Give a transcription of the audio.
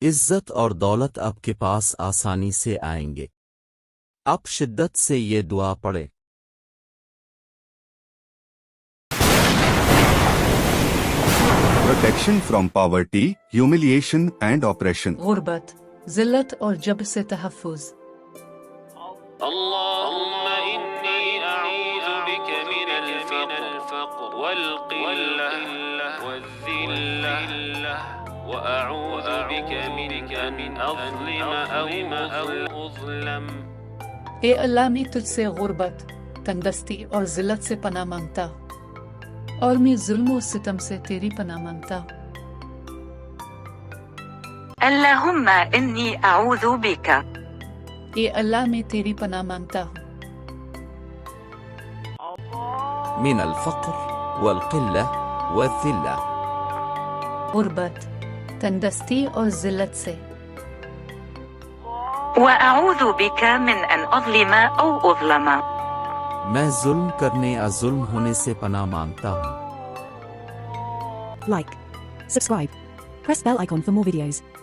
عزت اور دولت آپ کے پاس آسانی سے آئیں گے۔ آپ شدت سے یہ دعا پڑھیں۔ Protection from poverty, humiliation and oppression. غربت، ذلت اور جبر سے تحفظ۔ اللهم إني أعوذ بك من الفقر والقلة والذلة وأعوذ بك من أن أظلم أو أظلم۔ اے اللہ میں تجھ سے غربت، تنگدستی اور ذلت سے پناہ مانگتا اور میں ظلم و ستم سے تیری پناہ مانگتا۔ اللهم إني أعوذ بك اے اللہ میں تیری پناہ مانگتا ہوں من الفقر والقلة والذلة، غربت، تنگدستی اور ذلت سے، وأعوذ بك من أن أظلم أو أظلم۔ میں ظلم کرنے یا ظلم ہونے سے پناہ مانگتا ہوں۔ Like, subscribe, press bell icon for more videos.